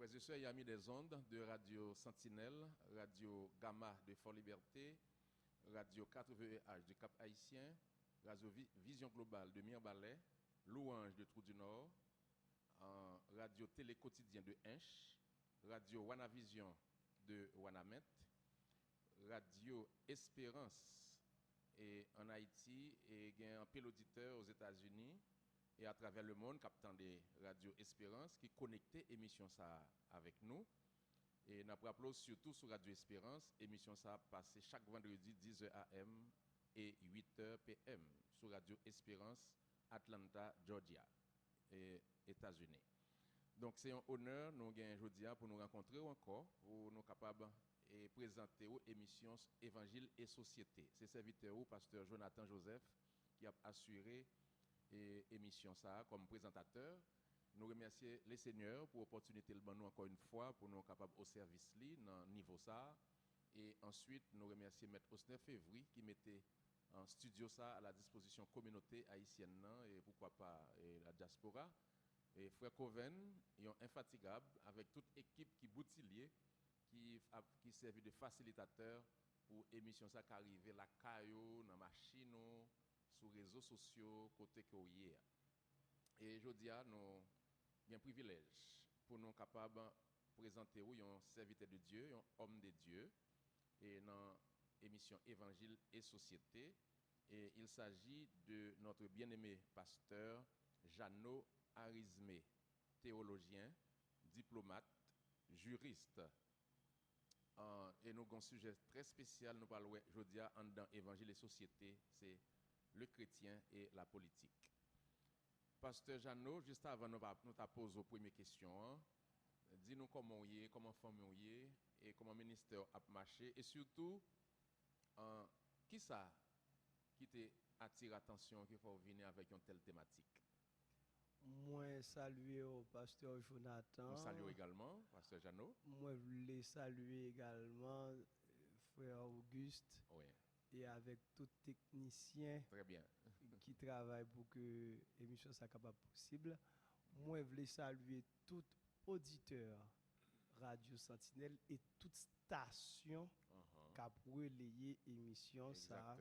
Frères et sœurs et amis des ondes de Radio Sentinelle, Radio Gamma de Fort-Liberté, Radio 80H de Cap-Haïtien, Radio Vision Globale de Mirbalais, Louange de Trou du Nord, Radio Télé Quotidien de Hinche, Radio Wanavision de Wanamet, Radio Espérance et en Haïti et un pile auditeur aux États-Unis et à travers le monde, captant des Radio Espérance qui connectait émission ça avec nous. Et nous rappelons surtout sur Radio Espérance, émission ça passée chaque vendredi 10h AM et 8h PM sur Radio Espérance, Atlanta, Georgia, et États-Unis. Donc c'est un honneur nous gagnons aujourd'hui pour nous rencontrer encore, pour nous capables et présenter aux émissions Évangile et Société. C'est serviteur ou pasteur Jonathan Joseph qui a assuré et émission ça comme présentateur. Nous remercions les seigneurs pour l'opportunité de nous encore une fois pour nous capables au service li dans niveau ça. Et ensuite nous remercions maître Osner Février qui mettait en studio ça à la disposition communauté haïtienne et pourquoi pas et la diaspora. Et frère Coven, ils sont infatigables avec toute équipe qui boutilier qui servent de facilitateur pour émission ça qui arrive la caillou dans machine sur les réseaux sociaux côté que hier. Et aujourd'hui nous avons un privilège pour nous capables de présenter un serviteur de Dieu, un homme de Dieu et dans l'émission Évangile et Société. Et il s'agit de notre bien-aimé pasteur Jeannot Arizmé, théologien, diplomate, juriste. Et nous avons un sujet très spécial, nous parlons aujourd'hui dans Évangile et Société, c'est le chrétien et la politique. Pasteur Jeannot, juste avant nous poser aux premières questions, dis-nous comment vous êtes, comment famille est et comment le ministère a marché et surtout, qui ça qui t'attire l'attention qu'il faut venir avec une telle thématique? Moi, saluer au pasteur Jonathan. Nous saluons également, pasteur Jeannot. Moi, je voulais saluer également frère Auguste. Oui. Et avec tout technicien très bien qui travaille pour que l'émission soit capable possible. Moi, je voulais saluer tout auditeur Radio Sentinelle et toute station qui a relayé l'émission ça.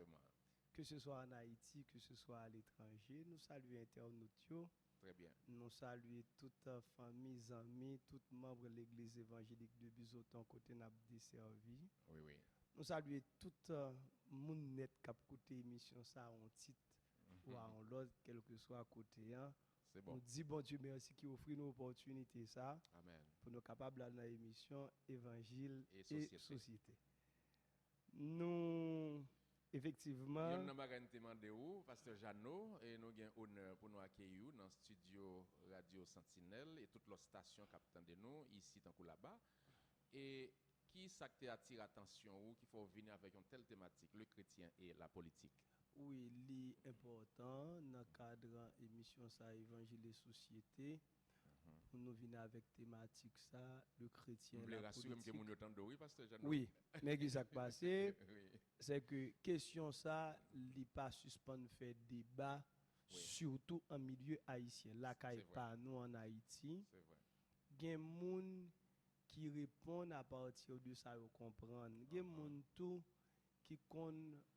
Que ce soit en Haïti, que ce soit à l'étranger. Nous saluons internautes. Très bien. Nous saluons toute famille, amis, tous membres de l'église évangélique de Bizoton côté n'a desservi. Oui, oui. Nous saluons tout le monde net qui a écouté l'émission ça en titre ou en l'autre, quel que soit à côté. C'est bon. Nous disons bon Dieu merci qui offre une opportunité ça. Amen. Pour nous capables dans l'émission Évangile et Société. Nous effectivement. Nous avons demandé où, pasteur Jeannot, et nous avons honneur pour nous accueillir dans le studio Radio Sentinelle et toutes les stations qui de nous ici tant que là-bas. Et qui attire l'attention ou qu'il faut venir avec une telle thématique, le chrétien et la politique? Oui, l'important dans le cadre de l'émission Évangile et Société, pour nous venir avec thématique ça, le chrétien et la politique. Oui, mais ce qui s'est passé, c'est que question ça, il n'est pas suspend faire débat, surtout en milieu haïtien. Là, quand il pas nous en Haïti, c'est vrai. Il y a des gens qui répondent à partir de ça, vous comprendre. Il y a des gens tout qui ne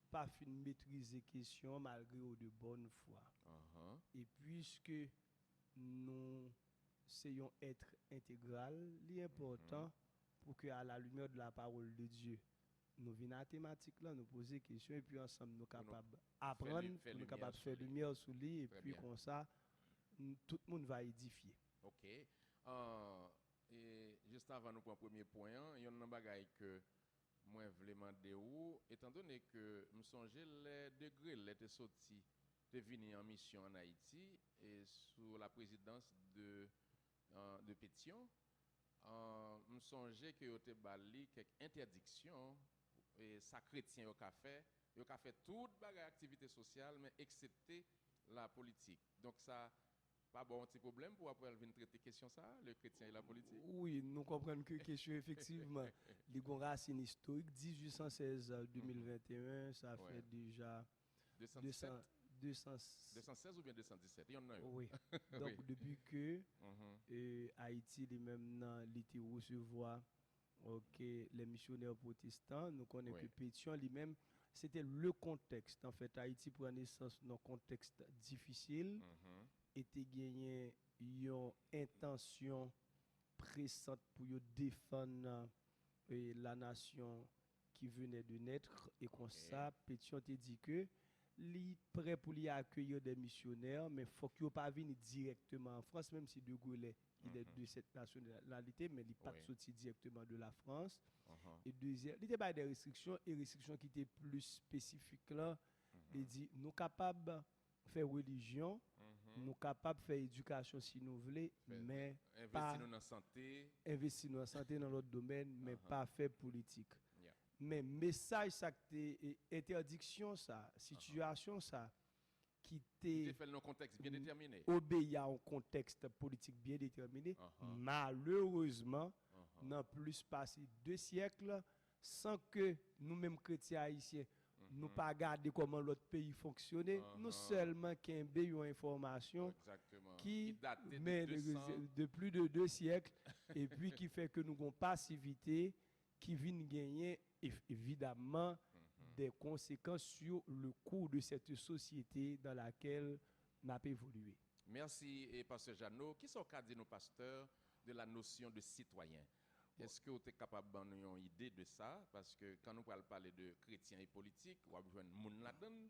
pas maîtriser les questions malgré de bonne foi. Et puisque nous essayons d'être intégral, l'important pour que à la lumière de la parole de Dieu, nous venons à la thématique là, nous poser des questions et puis ensemble nous capables d'apprendre, nous capables de faire lumière sur lui et puis comme ça, tout le monde va édifier. Ok. Et juste avant nous prendre le premier point, il y a un bagage que moi je voulais demander où, étant donné que je me songeais les degrés l'étaient sortis de venir en mission en Haïti et sous la présidence de Pétion, je me songeais que y a bali quelques interdictions et ça chrétien au café, il a fait toute bagage activité sociale mais excepté la politique. Donc ça pas bon petit problème pour après venir traiter question ça, le chrétien et la politique. Oui, nous comprenons que question effectivement, les racines historiques 1816-2021, ça fait déjà 217 216 ou bien 217? Il y en a un. Oui. Donc, Oui. depuis que Mhm. Haïti, les mêmes l'été recevoir les missionnaires protestants, nous connaissons Oui. que Pétion, lui-même, c'était le contexte. En fait, Haïti prend naissance dans un contexte difficile, Mhm. était gagné une intention pressante pour défendre la nation qui venait de naître. Et comme Ok. ça, Pétion te dit que li prêt pour y accueillir des missionnaires, mais il faut qu'il ne pas venir directement en France, même si De Gaulle il est de cette nationalité, mais il n'est pas Oui. sorti directement de la France. Mhm. Et deuxième, il y a des restrictions, et restrictions qui étaient plus spécifiques là. Il dit, nous capables de faire religion, Mhm. nous capables de faire éducation si nous voulons, mais pas Investir dans la santé. investir dans la santé dans l'autre domaine, mais Uh-huh. pas faire politique. Yeah. Mais message ça que interdiction ça, situation ça qui Il t'est fait dans un contexte bien déterminé. obéi à un contexte politique bien déterminé, Uh-huh. malheureusement, Uh-huh. n'a plus passé 2 siècles sans que nous-mêmes chrétiens haïtiens nous pas garder comment l'autre pays fonctionnait, nous seulement qu'un une information Exactement. qui datait met de 200. de plus de 2 siècles et puis qui fait que nous avons passivité qui vient gagner évidemment des conséquences sur le cours de cette société dans laquelle nous avons évolué. Merci, et Pasteur Jeannot. Qui sont cadres nos pasteurs de la notion de citoyen? Est-ce que vous êtes capable de donner une idée de ça? Parce que quand nous parlons de chrétiens et politiques, on a besoin de monde là-dedans.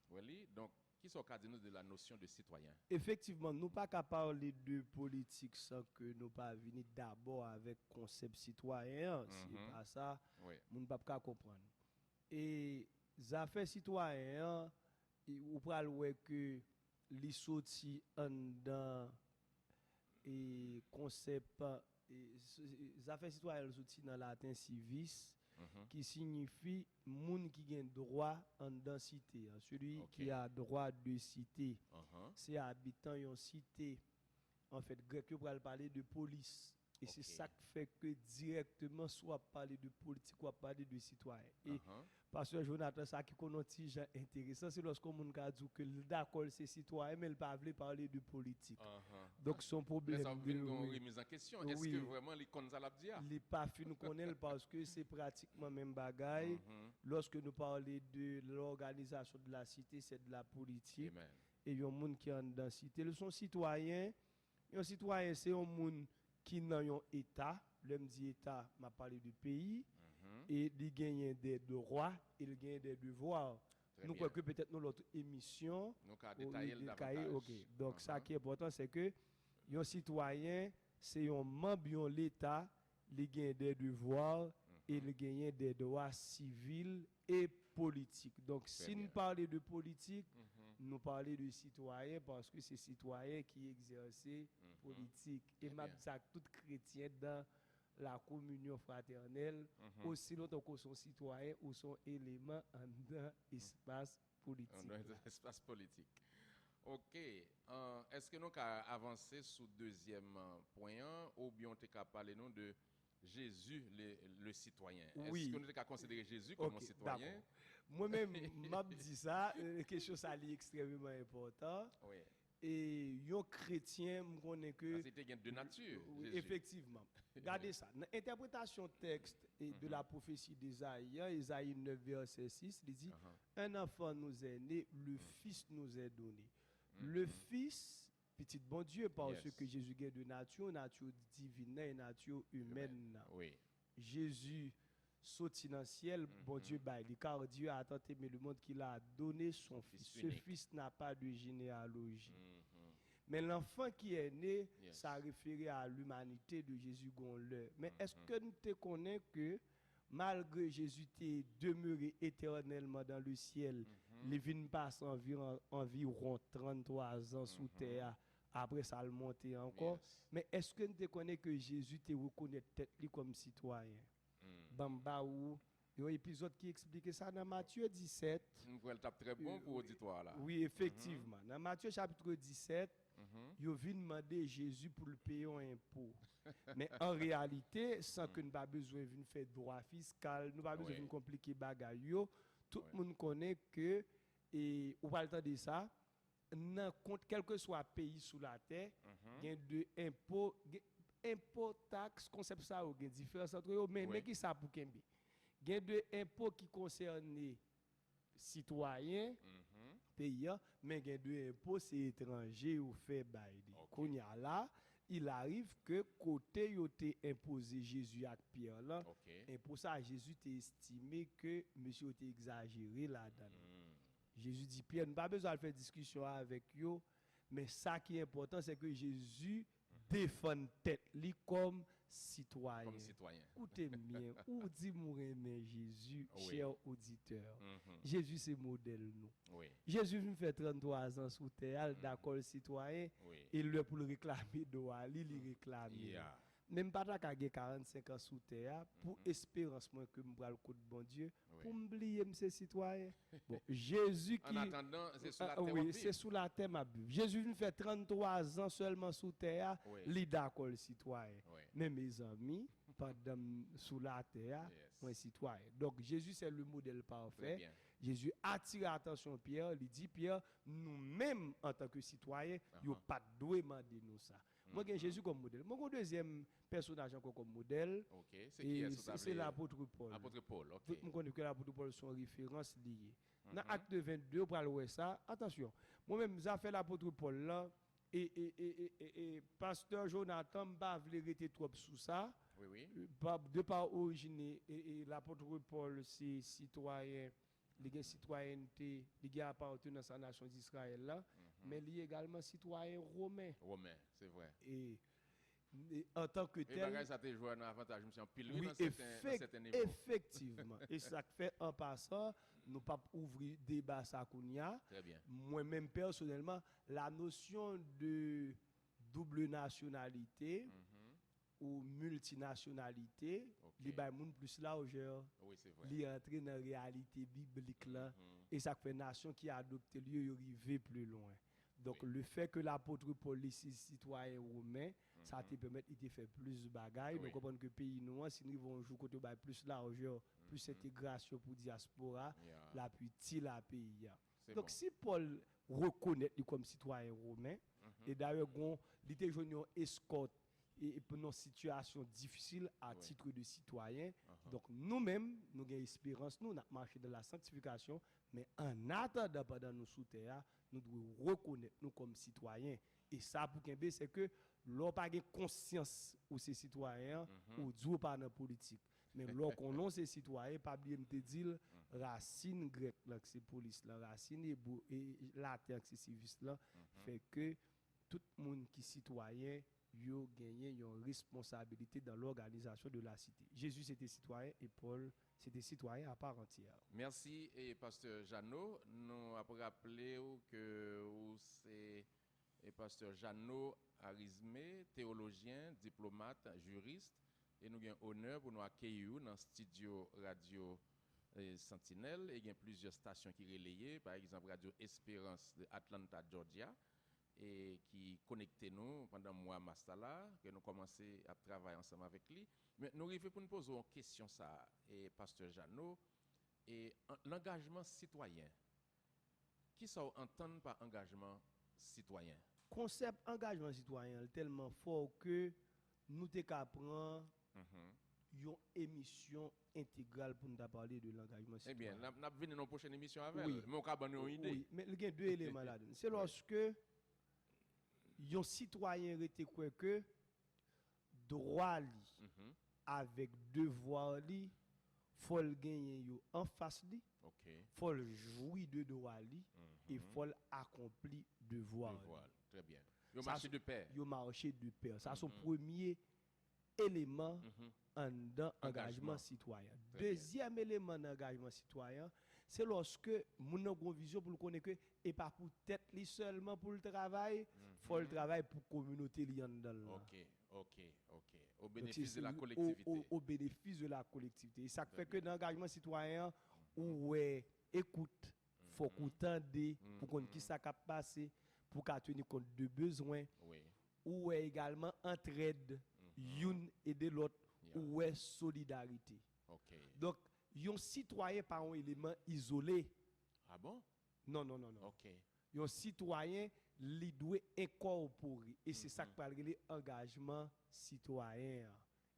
Oui, donc, qui sont cadres de la notion de citoyen? Effectivement, nous pas qu'à parler de politique sans que nous pas venir d'abord avec concept citoyen. C'est pas ça, Oui. nous ne pas qu'à comprendre. Et les affaires citoyennes, ou pral ouais que li sorti en dans et concept les affaires citoyennes sorti dans latin civis qui signifie moun qui gagne droit en dans cité, celui qui a droit de cité. C'est habitant yon cité. En fait, grec yo pral parler de police. Et c'est ça qui fait que directement soit parler de politique ou parler de citoyen. Et Pasteur Jonathan, ça qui est intéressant, c'est lorsqu'on a dit que d'accord c'est citoyen, mais il ne pas parler de politique. Donc son problème. Ça veut dire remise en question. Est-ce que vraiment les cons à l'abdia? Les pas fin nous connaît parce que c'est pratiquement même bagaille. Lorsque nous parlons de l'organisation de la cité, c'est de la politique. Amen. Et il y a un monde qui est dans la cité. Le son citoyen, un citoyen c'est un monde qui n'a un état. L'homme dit état, m'a parlé du pays. Et il gagne des droits, il gagne des devoirs. Nous croyons que peut-être dans l'autre émission, nous avons détaillé davantage. Donc ça qui est important, c'est que un citoyen, c'est un membre de l'État, il gagne des devoirs, et il gagne des droits civils et politiques. Donc si nous parlons de politique, nous parlons de citoyens parce que c'est citoyens qui exercent politique. Et m'a dit ça tout chrétien dans la communion fraternelle, aussi longtemps qu'on sont citoyens ou sont éléments dans l'espace politique. Dans l'espace politique. OK. Est-ce que nous avons avancé sur le deuxième point ou bien on est parler nous de Jésus, le citoyen? Oui. Est-ce que nous avons considéré Jésus comme un citoyen? Moi-même, m'a dit ça, quelque chose ça est extrêmement important. Oui. Et un chrétien, je connais que. C'était de nature. Oui, effectivement. Regardez ça. Dans l'interprétation texte et de la prophétie d'Ésaïe, Ésaïe 9, verset 6, il dit un enfant nous est né, le Fils nous est donné. Le Fils, petit bon Dieu, parce que Jésus est de nature divine et nature humaine. Oui. Jésus sorti dans le ciel, bon Dieu, car Dieu a tant aimé le monde qu'il a donné son Fils. Ce Fils n'a pas de généalogie. Mais l'enfant qui est né, ça réfère à l'humanité de Jésus gonleur. Mais est-ce que nous te connaissons que malgré Jésus t'est demeuré éternellement dans le ciel, les vignes passent environ 33 ans sous terre, après ça le monter encore. Mais est-ce que nous te connaissons que Jésus te reconnaît tête comme citoyen? Bamba ou il y a un épisode qui explique ça dans Matthieu 17. Nous pouvons le taper très bon pour l'auditoire là. Oui, effectivement. Dans Matthieu chapitre 17, il vient demander Jésus pour le payer un impôt. Mais en réalité, sans que nous pas besoin de faire droit fiscal, nous pas besoin de compliquer bagaille. Tout le monde connaît que et ou pas le temps de ça, nan compte quel que soit pays sous la terre, il y a de impôt taxe concept ça ou gen différence entre eux mais qui ça pour kembe. Il y a de impôts qui concernent citoyens pays mais il y a de impôts c'est étranger ou fait bail. Kounya là il arrive que côté yo te imposé Jésus à Pierre là et pour ça Jésus t'a estimé que monsieur était exagéré là-dedans. Jésus dit Pierre, nous pas besoin de faire discussion avec eux, mais ça qui est important c'est que Jésus défend tête li comme citoyen. Comme citoyen. Écoutez bien, ou dit mourir mais Jésus, cher auditeur. Jésus c'est modèle nous. Jésus vient faire 33 ans sous terre, d'accord citoyen, et le pour le réclamer droit, il réclame. Même pas ta 45 ans sous terre pour espérance moi que me le coup de bon Dieu pour m'oublier mes citoyens. Bon, Jésus qui en attendant c'est sous la terre. Oui, c'est sous la terre ma Bible. Jésus vient faire 33 ans seulement sous terre, li d'accord le citoyen. Mais mes amis, pendant sous la terre, moi citoyen. Donc Jésus c'est le modèle parfait. Jésus attire l'attention Pierre, il dit Pierre, nous-mêmes en tant que citoyens, yo pas doit demander nous ça. Moi j'ai Jésus comme modèle. Mon deuxième personnage encore comme modèle. C'est l'apôtre Paul. Apôtre Paul, OK. Tout le monde connaît que l'apôtre Paul sont références liées. Dans acte 22 pour aller ça, attention. Moi-même j'ai fait l'apôtre Paul là et pasteur Jonathan m'a voulu rester trop sous ça. De par origine et l'apôtre Paul c'est citoyen, les citoyenneté, les appartenance à la nation d'Israël là, mais il est également citoyen romain. Romain, c'est vrai. Et en tant que tel, et ça te joue un avantage, je me suis en pile oui, dans certains niveaux. Effectivement. Et ça fait en passant, nous pas ouvrir débat ça kounya. Très bien. Moi-même personnellement, la notion de double nationalité ou multinationalité, les moun plus là au genre. Oui, c'est vrai. Li entrer dans la réalité biblique là et ça fait nation qui a adopté lieu y arriver plus loin. Donc le fait que l'apôtre Paul ici citoyen romain, ça te permet de faire plus de bagailles. Nous comprenons que pays nous si nous vont jouer côté plus largeur, plus intégration pour diaspora, la plus petit la pays. Donc si Paul reconnaît lui comme citoyen romain et d'ailleurs il était joint une escorte et pour nos situations difficiles à titre de citoyen. Donc nous-mêmes, nous avons espérance, nous avons marché dans la sanctification, mais en attendant pendant nous sous terre, nous devons reconnaître nous comme citoyens. Et ça pour Kembe, c'est que l'on pas de conscience ou ces citoyens ou Dieu pas dans la politique. Mais lorsqu'on ces citoyens, pas bien me dire racine grecque là c'est police là, racine et latin c'est civis là fait que tout le monde qui citoyen yo gagné une responsabilité dans l'organisation de la cité. Jésus c'était citoyen et Paul c'était citoyen à part entière. Merci et pasteur Jeannot, nous avons rappelé que c'est pasteur Jeannot Arizmé, théologien, diplomate, juriste et nous avons honneur pour nous accueillir dans le studio radio Sentinelle et il y a plusieurs stations qui relayent, par exemple Radio Espérance de Atlanta, Georgia, et qui connectait nous pendant le mois Mastala, que nous commençons à travailler ensemble avec lui. Mais nous arrivons pour nous poser une question, ça, et pasteur Jeannot, et l'engagement citoyen. Qui ça entend par engagement citoyen? Concept engagement citoyen est tellement fort que nous te prendre une émission intégrale pour nous parler de l'engagement citoyen. Eh bien, nous allons venir dans la prochaine émission avec mais on va une idée. Oui, mais il y a deux éléments là-dedans. C'est lorsque un citoyen était quoi que droit li avec devoir li faut le gagner en face li. Faut le jouir de droit li et faut accomplir devoir. Très bien. Yo marché de pair. Yo marché de pair. Ça son premier élément dans engagement citoyen. Deuxième élément d'engagement citoyen, c'est lorsque mon avons vision pour connaître que et pas pour tête li seulement pour le travail, faut le travail pour communauté li en dedans. OK. Au bénéfice de la collectivité. Au bénéfice de la collectivité. Et ça fait que dans l'engagement citoyen ou écoute, faut qu'on tende pour qu'on qui ça cap passer pour qu'à tenir compte de besoins. Ou également entraide une et de l'autre ou solidarité. Donc un citoyen pas un élément isolé. Ah bon? Non. OK. Un citoyen, il doit incorporer. Et c'est ça que parle de engagement citoyen.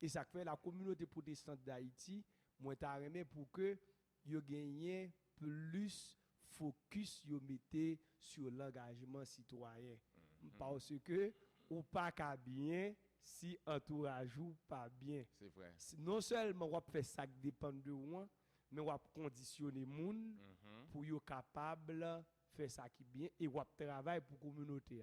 Et ça fait la communauté protestante d'Haïti, moi t'as aimé pour que yo gagne plus focus yo mettez sur l'engagement citoyen. Parce que ou pas qu'à bien si entourage ou pas bien. C'est vrai. Non seulement on fait ça qui dépend de moi, mais on conditionner moun pour yo capable faire ça qui bien et on travaille pour communauté.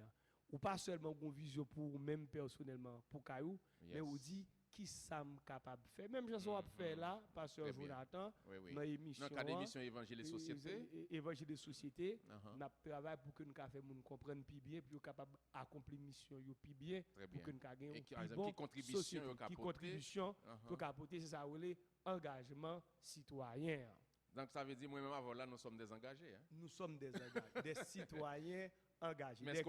Ou pas seulement une vision pour même personnellement pour Kayou, mais on dit qui sommes capable de faire. Même chose on fait là, pasteur Jonathan, dans l'émission. Dans l'émission Évangile et Société. Évangile et Société, on travaille pour que nous fassions moun comprendre plus bien, puis capable d'accomplir mission yo plus bien, pour que nous gagnions qui contribution pour apporter c'est ça engagement citoyen. Donc ça veut dire moi-même avant là nous sommes des engagés. Hein? Nous sommes des engagés, des citoyens engagés. Mais est-ce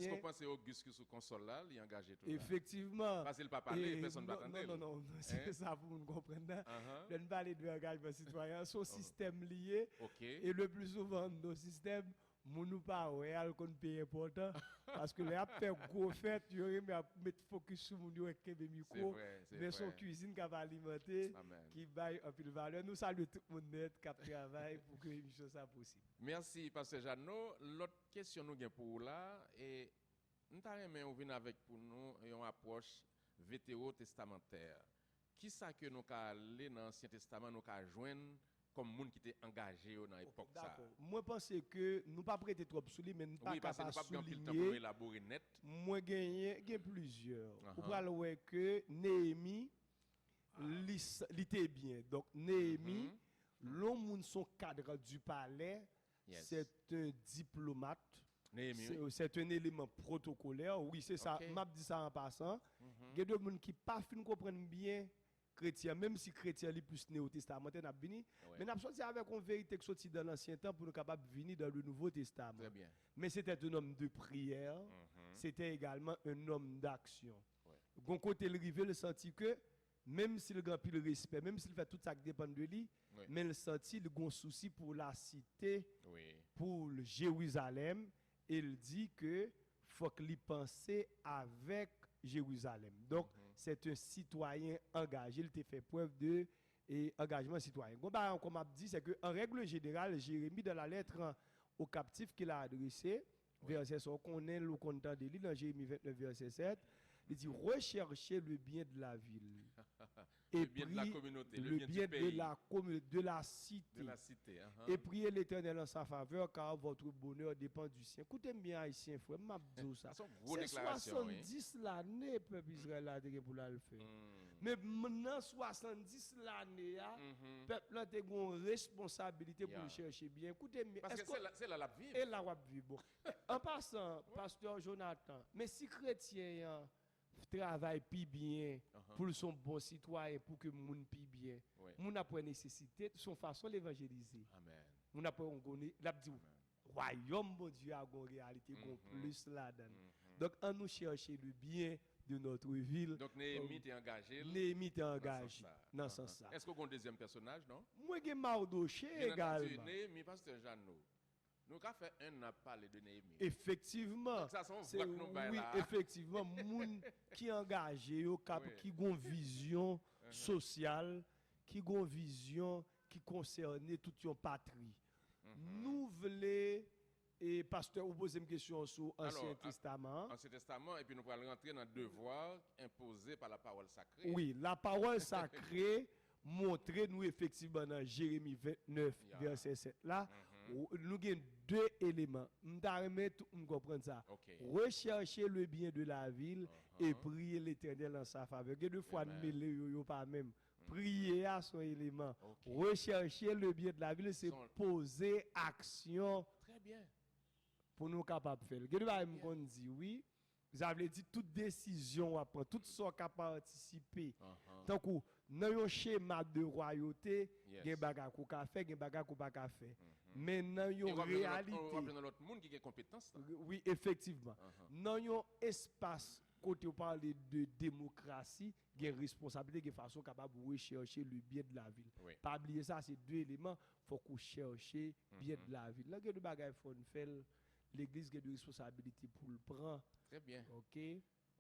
qu'on pense Auguste qui sous console là, il est engagé tout effectivement. Parce qu'il ne peut pas parler, personne ne va attendre. Non, c'est ça pour nous comprendre. Je ne parle de engagement citoyen, son système lié. Et le plus souvent, nos systèmes, nous pas ouais, qu'on paye important parce que les a fait gros fête, il aurait mettre focus sur mon avec le micro, mais son cuisine qui va alimenter, qui baille un peu de valeur. Nous saluons tout le monde net qui travaille pour que l'émission soit possible. Merci pasteur Jeannot. L'autre question nous gain pour là et nous t'aimerais venir avec pour nous une approche vétéro-testamentaire. Qui ça que nous ca aller dans l'Ancien Testament nous ca joindre comme monde qui était engagé dans l'époque ça. D'accord. Moi pense que nous pas prêter trop souligner mais nous pas capable souligner élaborer net. Moi gagne plusieurs. Pour parler que Néhémie il était bien. Donc Néhémie l'homme son cadre du palais, c'est un diplomate. C'est un élément protocolaire. Oui, c'est ça. M'a dit ça en passant. Il y a des gens qui pas fin comprendre bien chrétien, même si chrétien est plus néo-testamentaire, n'a venu, mais n'a sorti avec une vérité qui sorti dans l'ancien temps pour nous capable venir dans le Nouveau Testament. Très bien. Mais c'était un homme de prière, c'était également un homme d'action. Gon côté le rivé le senti que même s'il grand pile respect, même s'il fait tout ça qui dépend de lui, mais il senti le gon souci pour la cité, pour le Jérusalem, et il dit que faut qu'il pense avec Jérusalem. Donc c'est un citoyen engagé, il a fait preuve de engagement citoyen. Comme on dit, c'est qu'en règle générale, Jérémie, dans la lettre aux captifs qu'il a adressée, verset 100, qu'on est le content de lui, dans Jérémie 29, verset 7, il dit recherchez le bien de la ville. Le bien de la communauté, le bien du pays. De la cité. Et priez l'Éternel en sa faveur, car votre bonheur dépend du sien. Écoutez bien, haïtien, frère, m'a dit ça. C'est 70 l'année, peuple Israël a dit pour le faire. Mais maintenant, 70 l'année, peuple a une responsabilité pour le chercher bien. Écoutez bien. Parce que c'est là la vie. Et là, la vie. Bon. En passant, pasteur Jonathan, mais si chrétien travaille plus bien pour son bon citoyen, pour que moun pi bien. Moun a pour nécessité son façon l'évangéliser. Amen. Moun a pour l'a dit royaume bon Dieu a une réalité plus là-dedans. Donc on nous chercher le bien de notre ville. Donc Néhémie est engagé. Néhémie est engagé dans ce sens. Est-ce qu'on a un deuxième personnage, non? Moi j'ai Mardoché également. Néhémie pasteur Jeannot. Nous avons fait un an parler de Néhémie. Effectivement. Oui, effectivement, moun qui engagé, qui ont vision sociale, qui ont vision qui concerne toute une patrie. Nous voulons, et pasteur, vous posez une question sur l'Ancien Testament. Ancien Testament, et puis nous allons rentrer dans le devoir imposé par la parole sacrée. Oui, la parole sacrée montre nous effectivement dans Jérémie 29, verset 7 là. Nous avons deux éléments. Nous comprendre ça. Rechercher le bien de la ville et prier l'Éternel en sa faveur. Il y a deux fois mêler pas même. Prier à son élément. Rechercher le bien de la ville, c'est poser action. Très bien. Pour nous capables de faire. Il y a deux fois dit oui. Vous avez dit toute décision à prendre, tout ce qui a participé. Donc, dans un schéma de royauté, il y a des bagages qu'on a fait, il y a des bagages qu'on n'a pas fait. Mais dans une réalité. On va dans l'autre monde qui a des compétences. Oui, effectivement. Dans un espace côté on parle de démocratie, il y a une responsabilité de façon capable de rechercher le bien de la ville. Oui. Pas oublier ça, c'est deux éléments, faut qu'on cherche le bien de la ville. Là, il y a des bagages faut faire, l'église a des responsabilités pour le prendre. Très bien. OK.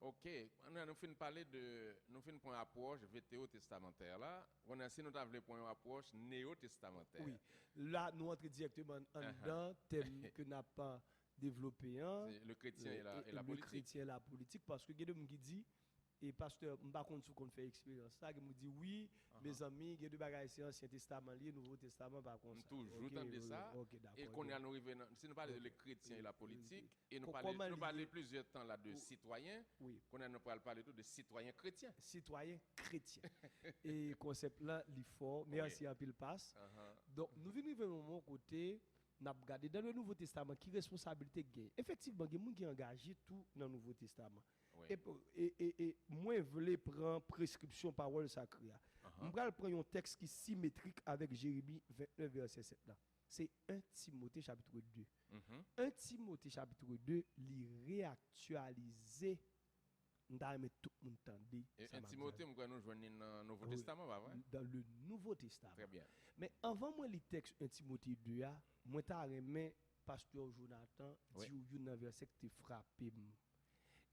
OK, nous finissons parler de nous finissons pour une approche vétéo-testamentaire là. On a si nous avons pour une approche néo-testamentaire. Oui. Là nous entrons directement en dedans thème que n'a pas développé C'est le chrétien et la le politique. chrétien et la politique parce que il y a des gens qui dit et pasteur m'pa contre sou qu'on fait expérience ça qui me dit oui mes amis il y a deux bagages c'est ancien testament lié nouveau testament par contre toujours entendre ça et qu'on a nous arrivé si nous parlons de le chrétien et la politique et nous parlons plusieurs temps là de citoyens qu'on a nous parler tout de citoyens chrétiens et concept là il fort merci en pile passe donc nous venons vers mon côté n'a regardé dans le Nouveau Testament qui responsabilité gagne effectivement il y a des gens qui engagé tout dans le Nouveau Testament. Et moi, je voulais prendre prescription parole sacrée. Je vais prendre un texte qui est symétrique avec Jérémie 29, verset 7. C'est 1 Timothée chapitre 2. 1 Timothée chapitre 2, il réactualisé. Mais tout le monde entendait. Et 1 Timothée, nous joignons dans le Nouveau Testament, pas vrai? Dans le Nouveau Testament. Très bien. Mais avant moi, le texte 1 Timothée 2, moi, je remis pasteur Jonathan, dit dans verset qui te frappé.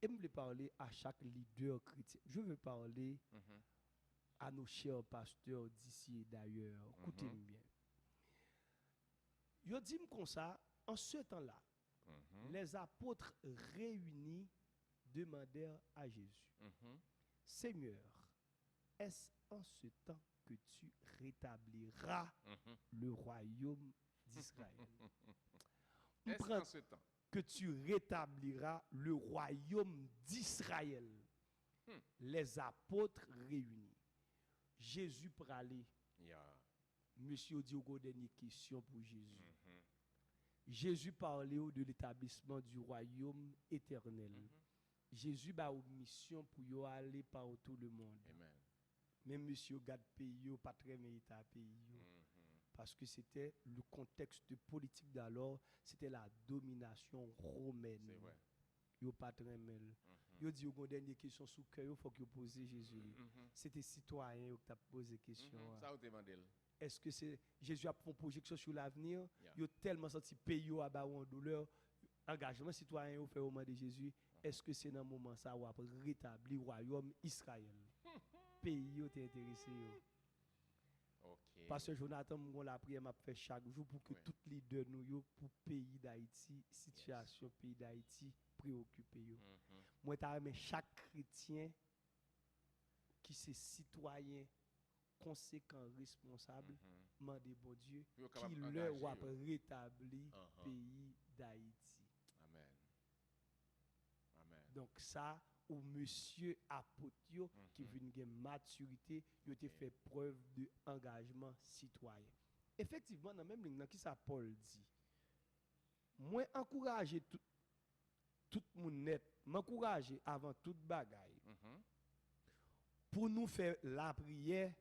Et je veux parler à chaque leader chrétien. Je veux parler à nos chers pasteurs d'ici et d'ailleurs. Écoutez-moi bien. Je dis comme ça, en ce temps-là, les apôtres réunis demandèrent à Jésus, Seigneur, est-ce en ce temps que tu rétabliras le royaume d'Israël? Est-ce en ce temps que tu rétabliras le royaume d'Israël? Les apôtres réunis. Jésus pralé. Monsieur dit au dernière question pour Jésus. Jésus parlait de l'établissement du royaume éternel. Jésus a une mission pour y aller par tout le monde. Amen. Même monsieur garde pays, pas très mérité à pays. Parce que c'était le contexte politique d'alors, c'était la domination romaine. C'est vrai. Yo pas très mal. Yo dit une dernière question sous cœur, il faut que vous posiez Jésus. C'était citoyen qui t'a posé question. Ça vous demandez. Est-ce que c'est Jésus a fait une projection sur l'avenir? Yo tellement senti pays à bas en douleur. Engagement citoyen au fait au moment de Jésus. Est-ce que c'est dans le moment ça où a rétabli le royaume Israël? Pays yo t'est intéressé yo. Parce que Jonathan, la prière m'a fait chaque jour pour que tous les leaders nous pour pays d'Haïti, situation pays d'Haïti préoccupé. Moi t'as aimé chaque chrétien qui c'est citoyen conséquent responsable, demander bon Dieu qui leur a rétabli pays d'Haïti. Amen. Amen. Donc ça ou monsieur apotio qui vient de maturité, il a fait preuve d'engagement citoyen. Effectivement, dans même ligne qui ça Paul dit. Moi encourager tout monde net, m'encourager avant toute bagaille. Pour nous faire la prière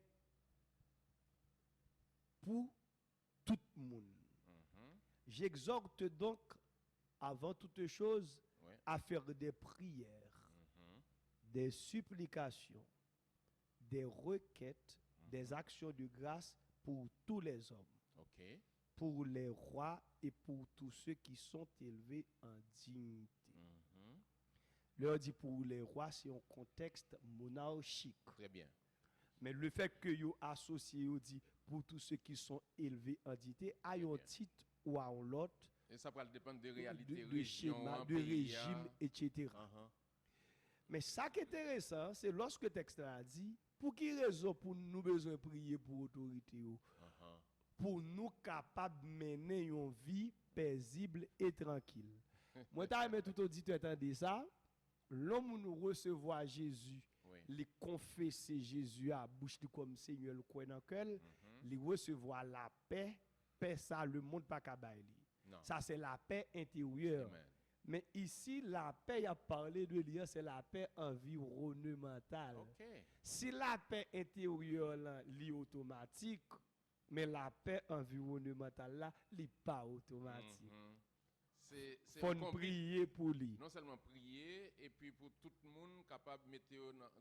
pour tout le monde. J'exhorte donc avant toute chose à faire des prières, des supplications, des requêtes, des actions de grâce pour tous les hommes, pour les rois et pour tous ceux qui sont élevés en dignité. Leur dit pour les rois, c'est un contexte monarchique. Très bien. Mais le fait que vous associez, vous dit pour tous ceux qui sont élevés en dignité, à un titre ou à l'autre, et ça va dépendre des réalités, de schéma, de régime, etc. Mais ça qui est intéressant, c'est lorsque le texte a dit, pour qui raison pour nous besoin prier pour l'autorité, pour nous capables de mener une vie paisible et tranquille. Moi, je tout auditeur entendre ça. L'homme nous recevoir Jésus, les confesser Jésus à bouche comme Seigneur le croit dans cœur, les recevoir la paix, paix ça le monde pas capable. Ça c'est la paix intérieure. Amen. Mais ici la paix il a parlé de lien, c'est la paix environnementale. Si la paix intérieure là li automatique, mais la paix environnementale là li pas automatique. c'est faut un combi. prier pour lui. Non seulement prier, et puis pour tout le monde capable de mettre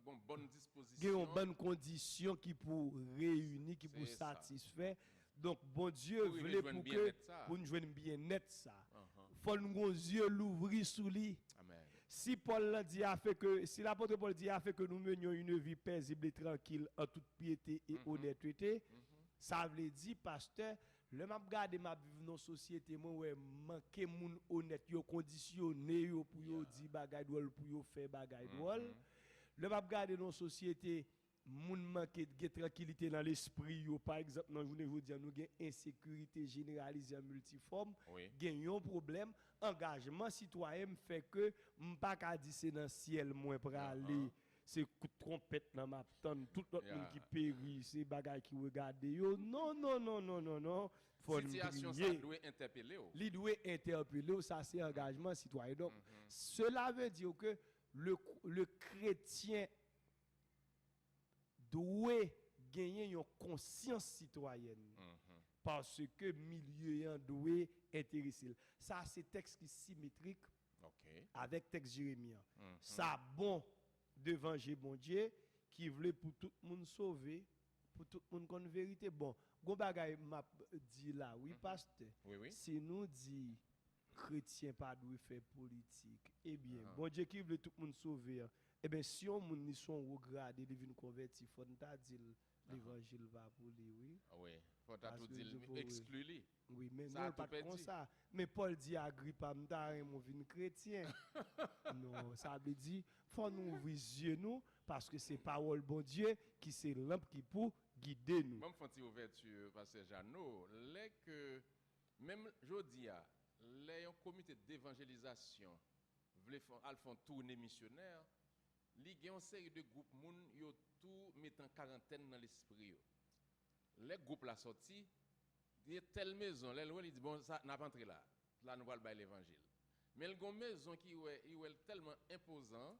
dans une bonne Il y a disposition. une bonne condition qui pour réunir, qui pour C'est ça. satisfaire. Donc, bon Dieu Pour voulait nous pour joindre que bien-être ça. pour nous joindre bien net ça. Uh-huh. Faut nous nos yeux l'ouvrir sous lui. Amen. Si Paul l'a dit a fait que si l'apôtre Paul dit a fait que nous menions une vie paisible et tranquille en toute piété et honnêteté, ça veut dire pasteur, le m'a regarder m'a vivre dans société moi ouais manquer moun honnête yo conditionné yo pour yo dire bagay drôle pour yo faire bagay drôle. Le m'a regarder dans société moun manque de tranquillité dans l'esprit yo par exemple dans journée aujourd'hui nous gain insécurité généralisée multiforme, Oui. gain un problème engagement citoyen fait que m'pas ka dire c'est dans ciel moins pour aller c'est coup de trompette dans ma tante tout l'autre monde qui périt c'est bagay qui regarde yo non faut Situation ça prier. doit interpeller. Li doit interpeller ça c'est engagement citoyen donc cela veut dire que le chrétien doit gagner une conscience citoyenne parce que milieu doit intéresser. Ça c'est texte qui symétrique OK. avec texte Jérémie. Ça bon devant bon Dieu qui voulait pour tout le monde sauver, pour tout le monde connaître vérité. Bon, gon bagay m'a dit là, oui pasteur. Oui. Si nous dit chrétien pas doit faire politique, eh bien, bon Dieu qui veut tout le monde sauver, eh bien si on moun ni son regardé, il vient convertir, faut nous ta dire l'évangile va pour lui, oui. Oui. Faut ta tout dire oui. exclu-lui. Oui, mais Ça a non, tout pas perdu. comme ça. Mais Paul dit à Agrippa, m'ta mon vin chrétien. Non, ça veut dire faut nous ouvrir les yeux nous parce que c'est parole bon Dieu qui c'est lampe qui pour guider nous. Moi, je fais une ouverture, Pasteur Jeannot. Les que, même aujourd'hui, les comité d'évangélisation veulent faire tourner missionnaire, il y a une série de groupes moun yo tout mettent en quarantaine dans l'esprit yo. Les groupes la sorti, il y a telle maison, les loin ils disent bon ça n'a pas entré là. Là nous va le l'évangile. Mais il y a une maison qui est tellement imposant,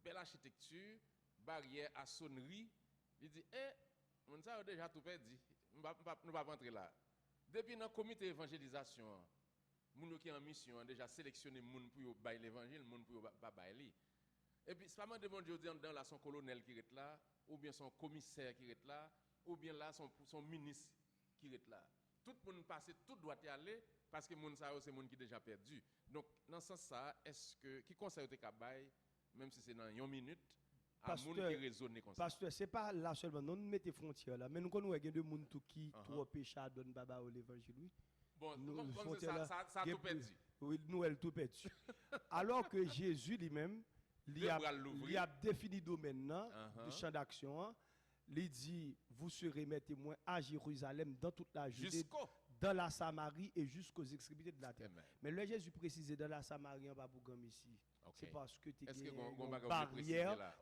belle architecture, barrière à sonnerie, il dit on ça a déjà tout perdu. Nous ne va pas entrer là. Depuis dans le comité d'évangélisation, moun qui en mission déjà sélectionné moun pour bailler l'évangile, moun pour pas bailler. Et puis c'est pas mal de monde aujourd'hui dans là son colonel qui est là, ou bien son commissaire qui est là, ou bien là son ministre qui est là. Tout le monde passe, tout doit y aller parce que moun ça c'est moun qui déjà perdu. Donc dans ce sens ça, est-ce que qui conseille te bailler même si c'est dans 1 minute à moun qui raisonne comme ça. Pasteur, c'est pas là seulement nous mettez frontières là, mais nous connaissons des monde tout qui trop pécheur donne baba au l'évangile oui. Bon, Nous, comme ça a tout perdu. Oui, nous elle tout perdu. Alors que Jésus lui-même il a défini domaine de champ d'action. Il dit vous serez mes témoins à Jérusalem, dans toute la Judée, dans la Samarie et jusqu'aux extrémités de la terre. Mais le Jésus précisé dans la Samarie en bas pour ici. C'est parce que tu as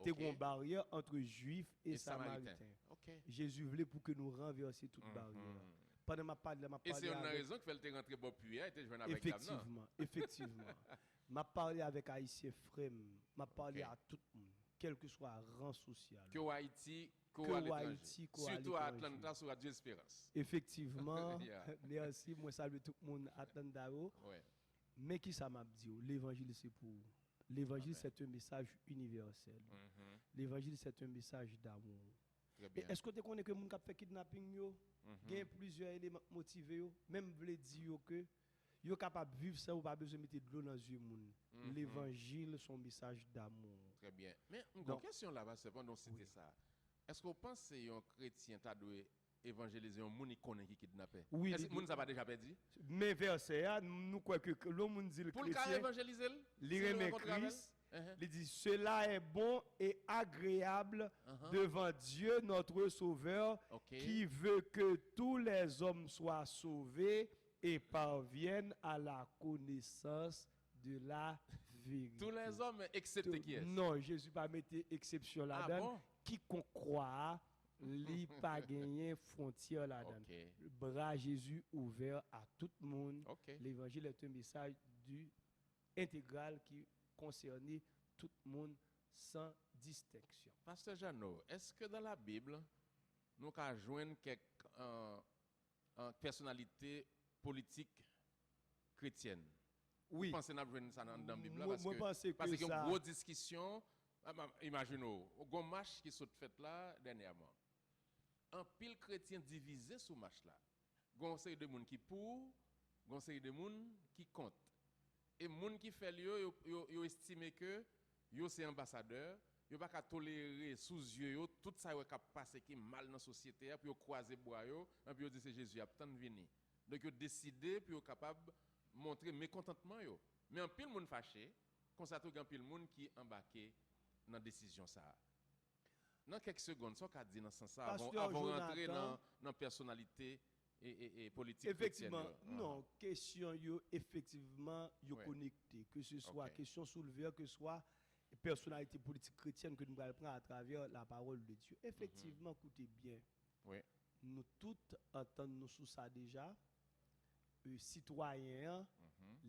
une barrière entre juifs et samaritains. Jésus voulait pour que nous renversions toute barrière. Pendant ma parole, et c'est une raison qui fait le rentrer bon puits et te joindre avec effectivement. M'a parlé avec Haïtien frère, m'a parlé à tout le monde, quel que soit rang social. Que Haïti, surtout à Atlanta sur Radio Espérance. Effectivement. Merci, moi salue tout le monde à Atlanta. Mais qui ça m'a dit? L'évangile c'est pour l'évangile c'est un message universel. L'évangile c'est un message d'amour. Est-ce que tu connais que moun k'ap fait kidnapping yo? Il y a plusieurs éléments motivés même veut dire que yo capable vivre ça ou pas besoin mettre de l'eau dans les yeux moun. L'évangile son message d'amour. Très bien. Mais une question là-bas cependant c'était ça. Est-ce que vous pensez qu'un chrétien t'a dû évangéliser un moun qui connaît qui kidnappé? Oui. Est-ce que moun ça va déjà perdu? Mais verset nous quoi que le moun dit le chrétien. Pour le évangéliser, il remet Christ. Il dit cela est bon et agréable devant Dieu notre Sauveur qui veut que tous les hommes soient sauvés et parviennent à la connaissance de la vérité. Tous les hommes excepté qui est? Non, Jésus pas mettre exception là-dedans. Quiconque croit, li pas gagner frontière là-dedans. Bras Jésus ouvert à tout le monde. L'évangile est un message intégral qui concerne tout le monde sans distinction. Pasteur Jeannot, est-ce que dans la Bible, nous avons joindre quelques personnalités politiques chrétiennes Oui. Vous pensez qu'on a vu ça dans la Bible là, Moi pense que parce qu'il y a ça une grosse discussion. Imaginez, un match qui s'est fait là dernièrement. Un pile chrétien divisé sur match là. Gon série de monde qui pour, gon série de monde qui contre. Et monde qui fait yo estime que yo c'est ambassadeur, yo pas tolérer sous yeux yo tout ça qui passe qui mal dans la société puis yo croiser bois yo, et puis yo dit c'est Jésus a tant venir. Donc yo décidé puis yo capable montrer mécontentement yo. Mais un pile monde fâché, comme ça tout grand pile monde qui embarqué dans décision ça. Dans quelques secondes, ça qu'a dit dans ce sens ça avant rentrer dans personnalité et politique effectivement chrétienne. non question yo effectivement yo Ouais. connecté que ce soit Ok. question soulevée que ce soit personnalité politique chrétienne que nous allons prendre à travers la parole de Dieu effectivement écoutez bien Oui. nous toutes entendons sous ça déjà citoyen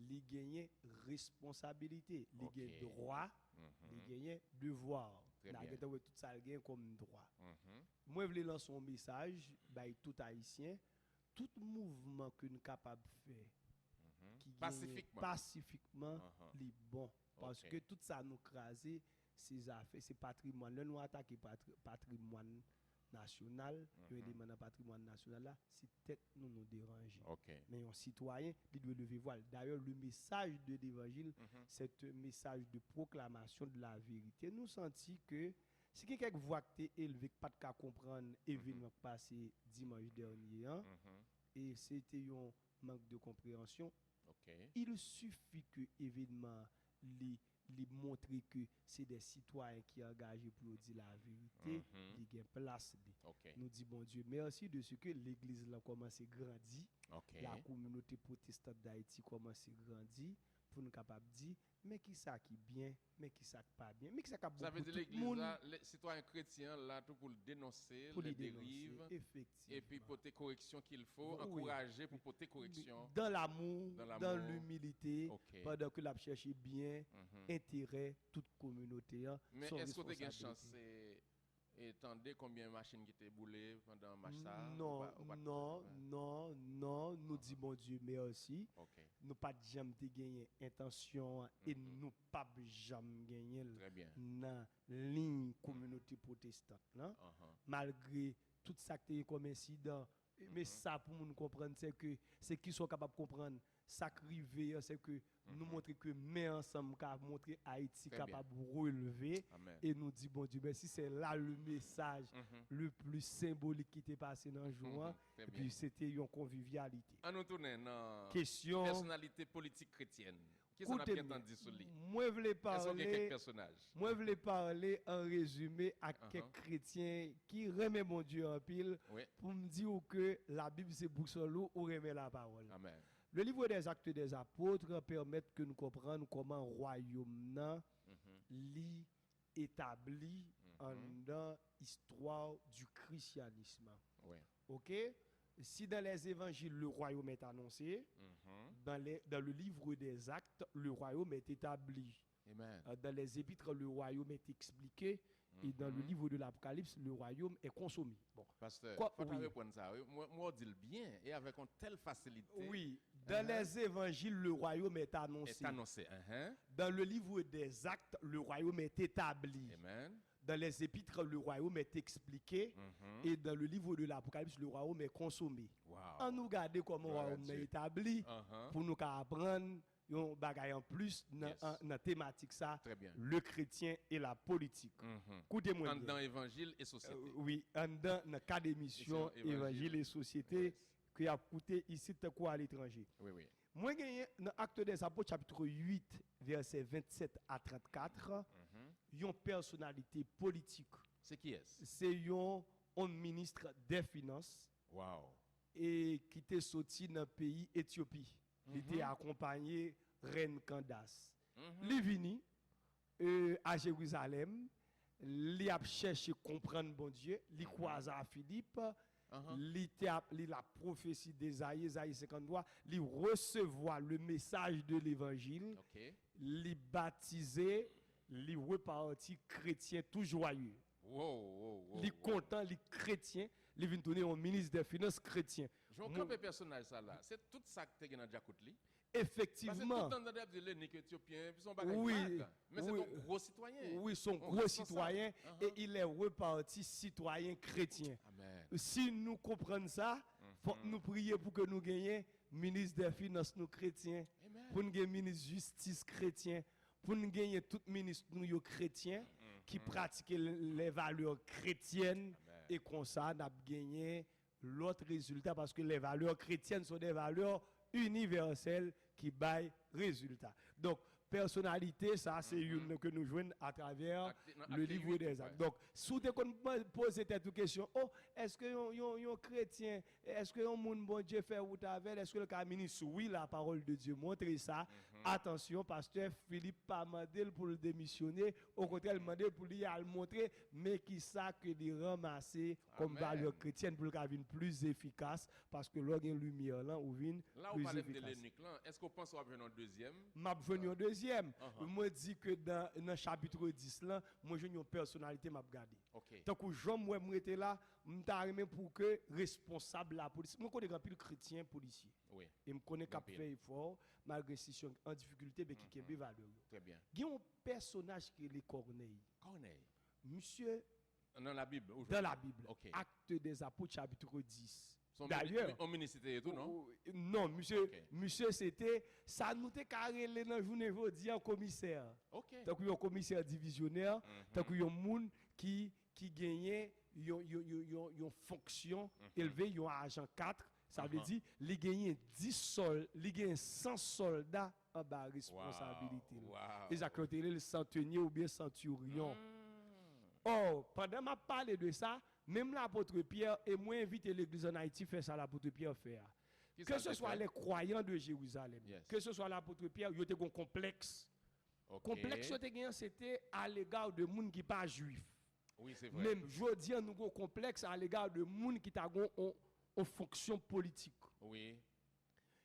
li gagner responsabilité li Ok. gagner droit li gagner devoir Très la bien. gagner tout ça gagne comme droit Mhm. moi je voulais lancer un message by tout haïtien tout mouvement que nous capable de faire qui gagne pacifiquement li bon parce Ok. que tout ça nous craser ces affaires c'est patrimoine là nous attaquer patrimoine national un élément dans patrimoine national là c'est tête nous déranger OK. mais un citoyen il doit lever voile d'ailleurs le message de l'évangile c'est un message de proclamation de la vérité nous sentis que si quelqu'un voit que tu es élevé pas de comprendre événement passé dimanche dernier hein, et c'était un manque de compréhension OK. il suffit que événement li montrer que c'est des citoyens qui sont engagés pour dire la vérité, il y a place. OK. Nous disons bon Dieu merci de ce que l'église là commence à grandir, OK. la communauté protestante d'Haïti commence à grandir pour nous capable dire mais qui ça qui bien, mais qui ça qui pas bien, mais qui ça qui Ça veut pour dire tout le l'église monde là, les citoyens chrétiens là tout pour le dénoncer pour les les dénoncer, dérives effectivement. et puis porter correction qu'il faut, Oui. encourager pour porter correction. Dans l'amour, Dans l'amour. dans l'humilité, OK. pendant que la cherche bien, intérêt toute communauté. Hein, Mais son est-ce que tu as une responsabilité. chance étendez combien de machines qui étaient boulées pendant le match ça? Non, ou pas- non, nous disons bon Dieu merci. OK. Nous pas jamais gagner intention et nous pas jamais gagner Très bien. dans ligne communauté protestante là. Malgré tout ça qui est comme incident mais ça pour nous comprendre c'est que c'est qui sont capables de comprendre ça crivé c'est que nous montrer que mais ensemble qu'a montrer Haïti Très capable de relever Amen. et nous dit bon Dieu merci c'est là le message le plus symbolique qui était passé dans le jour hein. Très Et bien. puis c'était une convivialité On nous tourne dans question personnalité politique chrétienne. Qu'est-ce qu'on a bien entendu sur lui? moi voulais Est-ce qu'il y a quelques parler personnages? moi voulais parler en résumé à quelques chrétiens qui remet mon Dieu en pile Oui. pour me dire que la Bible c'est boussole ou remet la parole. Amen. Le livre des Actes des Apôtres permet que nous comprenions comment le royaume nan li établi en dans l'histoire du christianisme. Oui. OK? Si dans les évangiles le royaume est annoncé, dans le livre des Actes le royaume est établi. Amen. Dans les épîtres le royaume est expliqué et dans le livre de l'Apocalypse le royaume est consommé. Bon. Pasteur, Quoi? faut pas Oui. répondre ça. Moi, je dis le bien et avec une telle facilité. Oui, dans les évangiles le royaume est annoncé. Est annoncé. Dans le livre des Actes, le royaume est établi. Amen. Dans les épîtres, le royaume est expliqué. Et dans le livre de l'Apocalypse, le royaume est consommé. Wow. On nous regarde comment le Gloire à royaume est Dieu. établi pour nous apprendre un bagage en plus dans Yes. la thématique ça, Très bien. le chrétien et la politique. Écoutez-moi En bien. dans évangile et société. Oui, dans le cas d'émission Évangile. Évangile et Société Yes. qui a coûté ici de quoi à l'étranger. Oui, oui. Moi, j'ai dans Actes des Apôtres, chapitre 8, versets 27 à 34, une personnalité politique. C'est qui est-ce? C'est un ministre des Finances Wow. et qui était sorti dans le pays Éthiopie. Il était accompagné Reine Candace. Il est venu à Jérusalem, il a cherché à comprendre bon Dieu, il croise à Philippe. Il la prophétie d'Ésaïe, Ésaïe 53, il recevoir le message de l'évangile, OK. il baptisé, il reparti chrétien tout joyeux. Wow. Il content, il chrétien, il vient tourner un ministre des Finances chrétien. Je vois un personnage ça là. C'est tout ça que tu as dans Jacoutli. effectivement. Parce que tout le temps, on a dit que Éthiopien, ils sont bagages Oui, vagues, mais c'est oui. un gros citoyen. Oui, son Un gros responsable. citoyen et il est reparti citoyen chrétien. Amen. Si nous comprenons ça, faut nous prier pour que nous gagnions ministre des Finances nous chrétiens, Amen. pour nous gagner ministre de Justice chrétien, pour nous gagner tout ministre nous yo chrétiens qui pratiquent les valeurs chrétiennes et comme ça n'a gagné l'autre résultat parce que les valeurs chrétiennes sont des valeurs universelles qui baillent résultat. Donc personnalité, ça c'est une que nous jouons à travers le livre des actes. Donc, si vous posez cette question, oh, est-ce que un chrétien, est-ce que un monde bon Dieu fait route avec, est-ce que le ministre, oui, la parole de Dieu montre ça. Attention, pasteur Philippe pas demandé pour le démissionner, au contraire, il demandé pour lui à le montrer, mais qui ça que les ramasser comme valeur chrétienne pour le cas plus efficace, parce que là, il y a une lumière là, ou vient là, on parle de l'énique là, est-ce qu'on pense qu'on va venir en deuxième? M'a venu en deuxième. Moi dis que dans le chapitre 10 là, moi j'ai une personnalité m'a regardé. OK. Tant que Jean moi était là, m'ta remet pour que responsable la police. Moi connais grand pile chrétien policier. Oui. Et me connais cap fait effort malgré si en difficulté mais qui est valeur. Très bien. Il y a un personnage qui est les Corneille. Corneille. Monsieur dans la Bible. Dans la Bible. OK. Acte des Apôtres chapitre 10. D'ailleurs, on ministre et tout, non? Non, monsieur, monsieur c'était ça nous était carré dans journée aujourd'hui en commissaire. OK. Tant qu'il y a un commissaire divisionnaire, tant qu'il y a un monde qui gagnait une fonction élevée, un agent 4, ça veut dire il gagne 10 soldats, il gagne 100 soldats en bas responsabilité. Et ça côté le centenier ou bien centurion. Oh, pendant m'a parlé de ça, même l'apôtre Pierre, et moi invité l'église en Haïti faire ça l'apôtre Pierre faire. Que ce soit les croyants de Jérusalem, que ce soit l'apôtre Pierre, il y a un complexe. Complexe c'était à l'égard de gens qui pas juifs. Oui, c'est vrai. Même jodi nous avons complexe à l'égard de gens qui ta en fonction politique. Oui.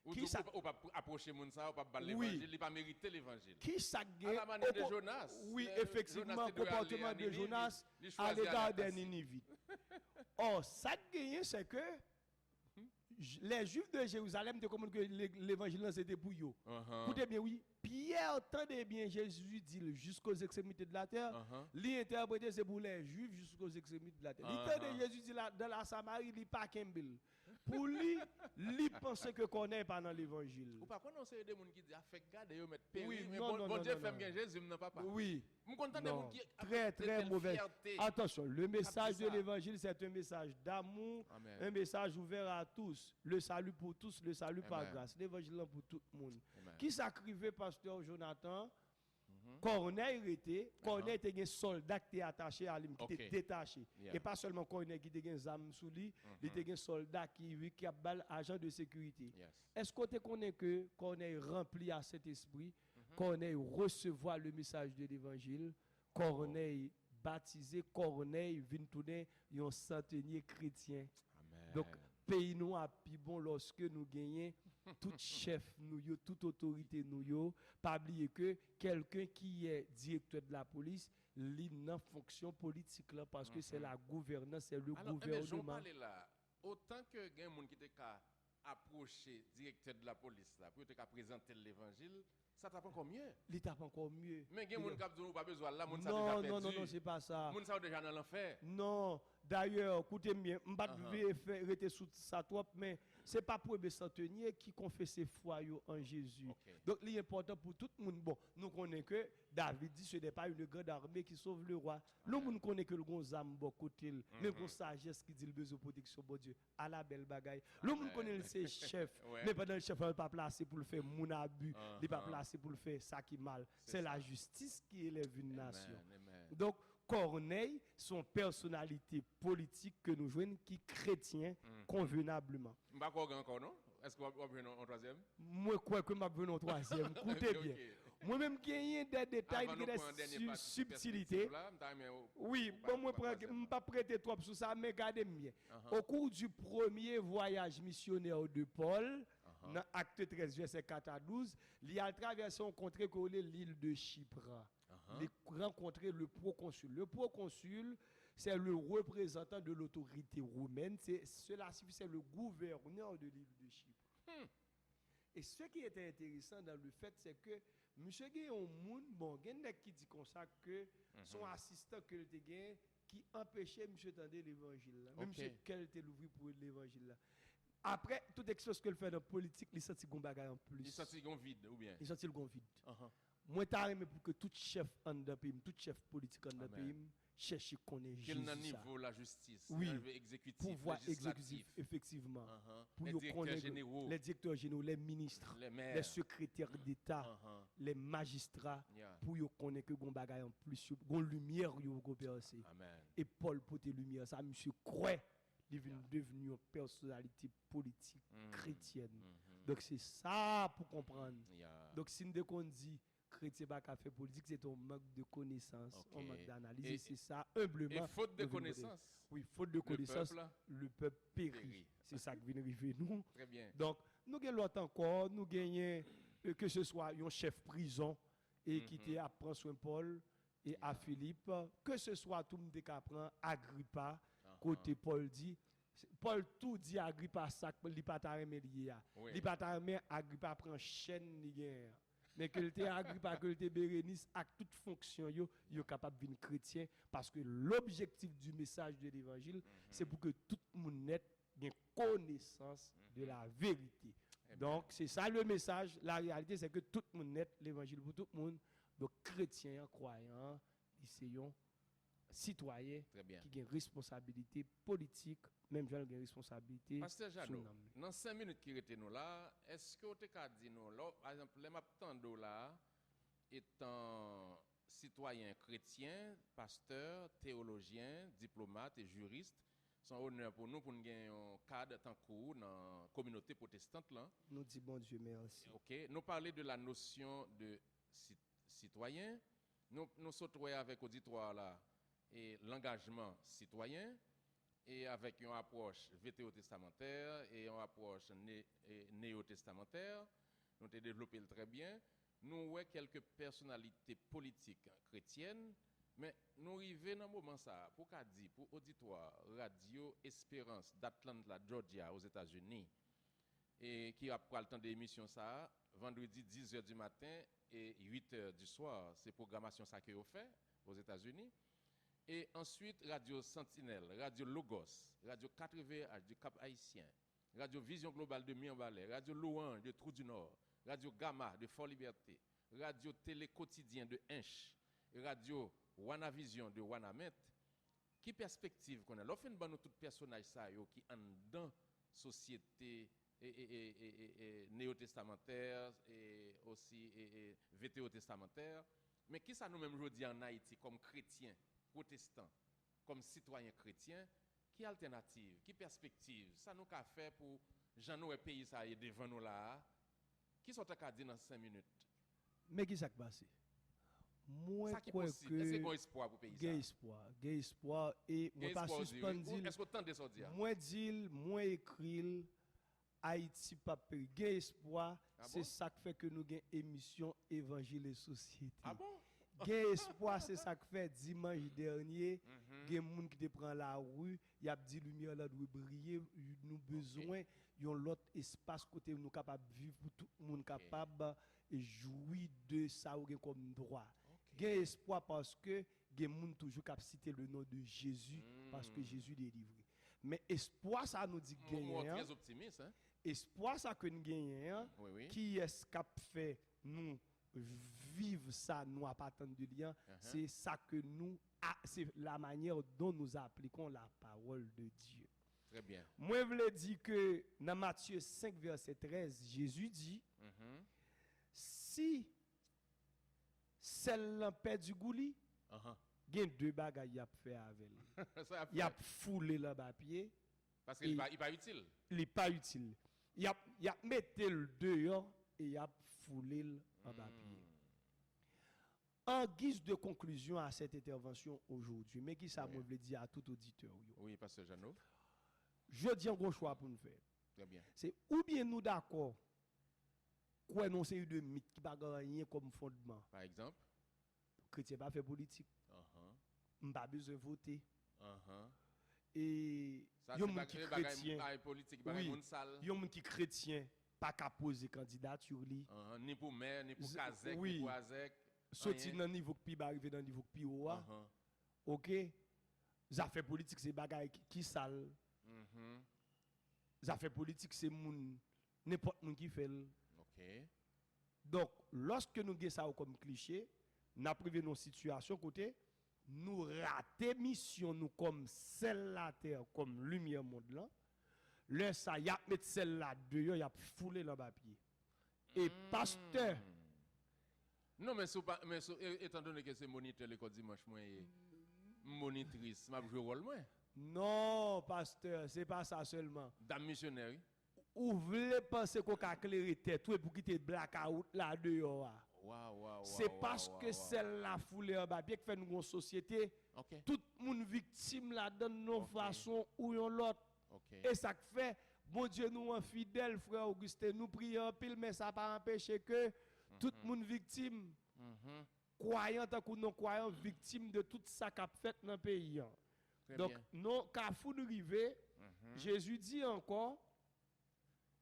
Ou ça pas approcher moun ça ou pas parler l'évangile, il pas mériter l'évangile. Qui ça à la manière de Jonas. Oui, effectivement, comportement de Jonas à l'égard des Ninivites. Or, ça gagne c'est que les Juifs de Jérusalem te comprennent que l'évangile c'était pour eux. Écoutez bien, oui. Pierre entendait bien Jésus dit jusqu'aux extrémités de la terre. L'interpréter c'est pour les Juifs jusqu'aux extrémités de la terre. L'entendait Jésus dit dans la Samarie, il pas Kembel. Pour lui, il pensait que connaît pas dans l'évangile. Ou pas qu'on c'est des gens qui disent fait garder yo mettre péri, oui, mais non, bon Dieu fait bien Jésus non papa. Oui. Je content des gens qui très mauvais. Attention, le message de l'évangile c'est un message d'amour, un message ouvert à tous, le salut pour tous, le salut par grâce, l'évangile pour tout le monde. Qui s'acrivait pasteur Jonathan? Corneille était un soldat qui était attaché à lui, qui était détaché. Et pas seulement Corneille qui était un âme sous lui, il était un soldat qui a bal agent de sécurité. Est-ce que tu connais que Corneille rempli à cet esprit, Corneille recevoir le message de l'évangile, Corneille baptisé, Corneille vient tourner un centenier chrétien. Donc pays nous a plus bon lorsque nous gagnons tout chef nous toute autorité nous pas oublier que quelqu'un qui est directeur de la police il n'a fonction politique là parce que c'est la gouvernance, c'est le gouvernement. Là, autant que gain monde qui était approcher directeur de la police là pour te présenter l'évangile, ça tape encore mieux. Il tape encore mieux. Mais gain monde qui n'a pas besoin là, monde ça déjà perdu. Non, c'est pas ça. Monde ça déjà dans l'enfer. Non, d'ailleurs, écoutez bien, m'pas rester sous ça trop mais c'est pas pour les centeniers qui confessent foi en Jésus. Donc, il est important pour tout le monde. Bon, nous connaissons que David dit que ce n'est pas une grande armée qui sauve le roi. Le monde connaît que le bon âme, bon côté, mais bon sagesse qui dit le besoin de protection, bon Dieu, à la belle bagaille. Le monde connaît le chef, mais pendant le chef, il n'est pas placé pour le faire mon abus, il n'est pas placé pour le faire ça qui est mal. C'est la justice qui élève une nation. Donc, Corneille, son personnalité politique que nous jouons, qui chrétien convenablement. Encore non? Est-ce qu'on va venir en troisième? Moi, quoi que je vais venir en troisième. Écoutez bien. Moi-même, j'ai des détails, des subtilités. Oui, bon, moi, je ne vais pas prêter trop sur ça, mais regardez bien. Au cours du premier voyage missionnaire de Paul, dans Acte 13, verset 4 à 12, il a traversé un contrée qui est l'île de Chypre. Il a rencontré le proconsul. Le proconsul, c'est le représentant de l'autorité romaine. Cela signifie c'est le gouverneur de l'île de Chypre. Et ce qui était intéressant dans le fait, c'est que monsieur gagne un monde, bon, gen nek qui dit comme ça que son assistant que le gagne qui empêchait monsieur tendre l'évangile là. Même monsieur qu'elle était l'ouvrir pour l'évangile là. Après toute expérience que le fait dans politique, il senti gon bagay en plus. Il senti gon vide ou bien. Il senti le gon vide. Moi t'a aimé pour que tout chef en dans pays, tout chef politique en dans pays cherche connaître Jésus. Quel niveau la justice, oui, exécutif, pouvoir exécutif effectivement. Pour les directeurs généraux, les ministres, les secrétaires d'État, les magistrats pour yo connaître que gon bagay en plus, gon lumière yo go percer. Et Paul pote lumière ça monsieur croit il est devenu une personnalité politique chrétienne. Donc c'est ça pour comprendre. Donc si nous dit chrétien pas qu'à faire politique, c'est un manque de connaissance, un manque d'analyse. Et c'est ça, humblement. Et faute de connaissance. Oui, faute de connaissance, le peuple périt. C'est ça qui vient arriver nous. Très bien. Donc, nous gagnons l'autre encore, nous gagnons que ce soit un chef prison et qui te apprend soin Paul et à Philippe, que ce soit tout le monde qui apprend Agrippa, côté Paul dit. Paul tout dit Agrippa ça, il pas ta remet lié. Il pas ta remet Agrippa prend chaîne ni guerre. Mais que le Agrippa, que le Bérénice, à toute fonction, yo capable de devenir chrétien parce que l'objectif du message de l'évangile, c'est pour que tout le monde ait une connaissance de la vérité. Donc, c'est ça le message. La réalité, c'est que tout le monde ait l'évangile pour tout le monde. Donc, chrétiens, croyants, essayons, citoyens, qui ont une responsabilité politique, même gens qui ont une responsabilité. Pasteur Jadot, dans 5 minutes qui étaient nous là, est-ce que vous avez dit nous là, par exemple, les maptando là, étant citoyen chrétien, pasteur, théologien, diplomate et juriste, c'est un honneur pour nous nous gagner un cadre tant court dans la communauté protestante là. Nous disons bon Dieu merci. OK, nous parler de la notion de citoyen, nous sautons avec auditoire là et l'engagement citoyen et avec une approche vétéotestamentaire et une approche néo-testamentaire. Nous avons développé très bien. Nous avons quelques personnalités politiques chrétiennes, mais nous arrivons dans un moment ça, pour qu'a dit, pour auditoire, Radio Espérance d'Atlanta, Georgia, aux États-Unis, et qui a pris le temps d'émission ça, vendredi 10h du matin et 8h du soir. C'est programmation ça que vous fait aux États-Unis. Et ensuite, Radio Sentinelle, Radio Logos, Radio 80H du Cap Haïtien, Radio Vision Globale de Mirebalais, Radio Louange de Trou du Nord, Radio Gamma de Fort-Liberté, Radio Télé Quotidien de Hinch, Radio Wanavision de Wanamet. Qui perspective qu'on a? L'offre une bonne tout personnage ça qui en dans société et néo-testamentaire et aussi vétéo-testamentaire. Mais qui ça nous-mêmes aujourd'hui en Haïti comme chrétiens, protestants, comme citoyens chrétiens, qui alternative, qui perspective, ça nous qu'a fait pour Jean nous pays ça est devant nous là. Qui sont à dire dans 5 minutes? Mais qui ça qui passe? Moi quoi que est-ce qu'il y a espoir pour pays ça? Gain espoir et moi pas suspendre. Est-ce que temps de ça dire? Moi dit, moi écrit Haïti pas peur. Gain espoir, c'est ça qui fait que nous gain émission Évangile et société. Ah bon? Gain espoir, c'est ça qui fait dimanche dernier, gain moun qui te prend la rue, y a dit lumière là doit briller, nous besoin yon l'autre espace côté nous capable vivre pour tout le monde capable jouir de ça ou comme droit. Gain espoir parce que gain moun toujours cap citer le nom de Jésus parce que Jésus délivre. Mais espoir ça nous dit gagner. Très optimiste hein. Espoir ça que nous gagnons, qui est-ce qui fait nous vivre ça, nous à pas attendre de lien, c'est ça que nous, c'est la manière dont nous appliquons la parole de Dieu. Très bien. Moi, je voulais dire que dans Matthieu 5, verset 13, Jésus dit, si celle paix du gouli, il y a 2 bagages à faire avec elle. Il y a foulé le papier. Parce qu'il n'est pas utile. Il n'est pas utile. Il a mis le dehors et il a foulé le papier. En guise de conclusion à cette intervention aujourd'hui, mais qui ça me veut dire à tout auditeur? Oui, pasteur Jeannot. Je dis un gros choix pour nous faire. Très bien. C'est ou bien nous d'accord, quoi non c'est de mythe qui n'a rien comme fondement. Par exemple? Chrétien pas fait politique. On pas besoin de voter. Et ça c'est pas chrétien. Oui, yon moun qui chrétien, pas qu'à poser candidature li. Ni pour maire, ni pour Kazek, oui. ni pour Azek. Sorti dans niveau qui va arriver dans niveau qui haut. OK. Affaires politiques c'est bagaille qui sale. Affaires politiques c'est moun n'importe moun qui fait. OK. Donc lorsque nous avons ça comme cliché, n'a privé nos situations côté nous rater mission nous comme celle la terre comme lumière monde là. Le ça y a mettre celle là dehors, y a foulé dans papier. Et pasteur non mais étant donné que c'est moniteur l'école dimanche moi monitrice m'a joué rôle moi. Non, pasteur, c'est pas ça seulement. Dame missionnaire. Ou voulez penser qu'on a éclairé tête pour quitter blackout là dehors. C'est parce que celle-là foulée en bas, bien que fait nous une société, tout le monde victime là dans nos façons ou l'autre. Et ça fait, bon Dieu nous en fidèle, frère Augustin, nous prions pile, mais ça pas empêcher que tout le monde victime, croyant ou non croyant, victime de tout ça qu'a fait dans le pays. Donc, non, quand vous arrivez, Jésus dit encore,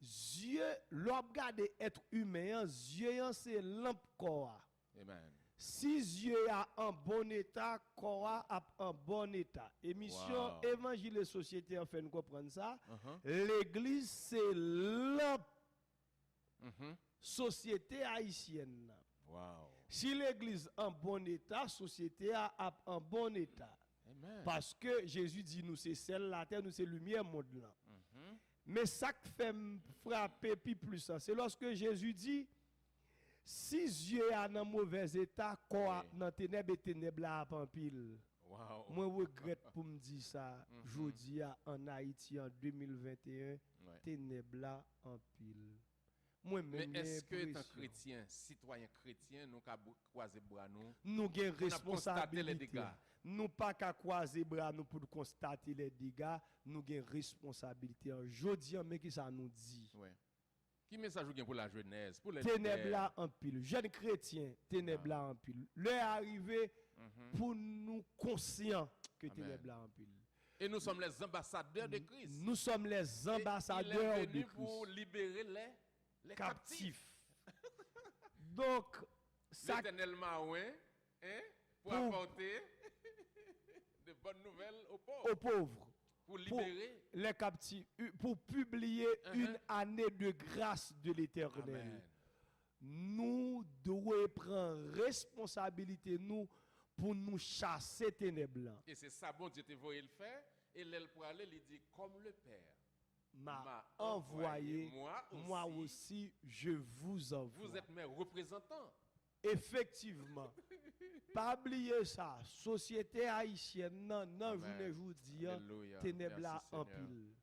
Dieu, l'homme garde être humain, Dieu c'est lampe corps. Amen. Si Dieu a un bon état, corps a un bon état. Émission Évangile et Société en fait nous comprendre ça. L'église c'est lampe société haïtienne. Si l'église en bon état, société a un bon état. Amen. Parce que Jésus dit nous c'est celle la terre, nous c'est lumière monde là. Mais ça qui fait me frapper plus, c'est lorsque Jésus dit si Dieu est dans mauvais état, quoi dans ténèbres et ténèbres là en pile. Moi regrette pour me dire ça. Je dis en Haïti en 2021, ténèbres là en pile. Mais est-ce que étant chrétien, citoyen chrétien, nous avons croisé bras nous avons responsabilité. Nous pas qu'à croiser bras nous pour constater les dégâts, nous avons responsabilité. Aujourd'hui, mais qui ça nous dit? Qui message vous pour la jeunesse, pour les ténèbres là en pile, jeunes chrétiens, ténèbres là en pile. L'heure arrivé pour nous conscients que ténèbres là en pile. Et nous sommes les ambassadeurs de Christ. Nous sommes les ambassadeurs de Christ. Pour libérer les captifs. Donc, l'Éternel m'a pour apporter de bonnes nouvelles aux pauvres. Pour libérer les captifs, pour publier une année de grâce de l'Éternel. Nous devons prendre responsabilité nous pour nous chasser ténèbres. Et c'est ça, bon Dieu te voyait le faire. Et l'aile pour aller, il dit comme le Père m'a envoyé, moi aussi je vous envoie. Vous êtes mes représentants. Effectivement. Pas oublier ça. Société haïtienne, non, je vous dis, ténèbres là en pile.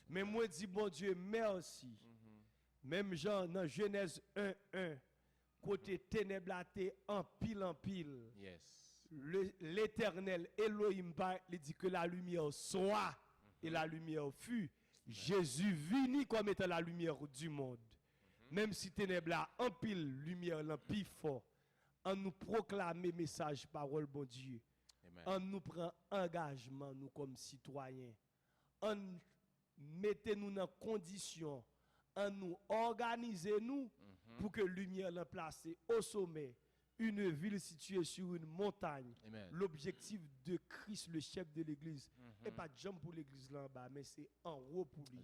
Mais moi dis bon Dieu, merci. Même Jean dans Genèse 1:1, côté ténèbres là en pile. L'Éternel Elohim il dit que la lumière soit et la lumière fut. Jésus vini comme étant la lumière du monde. Même si ténèbres là en pile, lumière là plus fort. On nous proclamer message parole bon Dieu. On nous prend engagement nous comme citoyens. On mettez nous dans condition. On nous organiser nous pour que lumière la placée au sommet. Une ville située sur une montagne. L'objectif de Christ, le chef de l'église, n'est pas jump pour l'église là en bas, mais c'est en haut pour lui.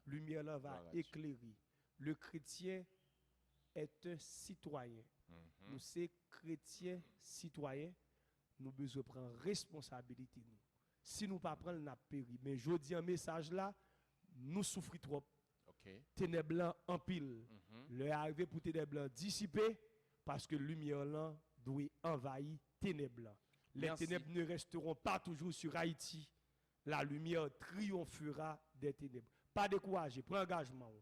Lumière là va éclairer. Le chrétien est un citoyen. Nous sommes chrétiens, citoyens, nous devons prendre responsabilité. Si nous ne pas prendre, nous péri. Mais je dis un message là, nous souffrons trop. Ténèbres blancs en pile. Le arrivé pour ténèbres blancs dissiper parce que lumière là doit envahir ténèbres blancs. Les ténèbres ne resteront pas toujours sur Haïti. La lumière triomphera des ténèbres. Pas décourager, prends engagement.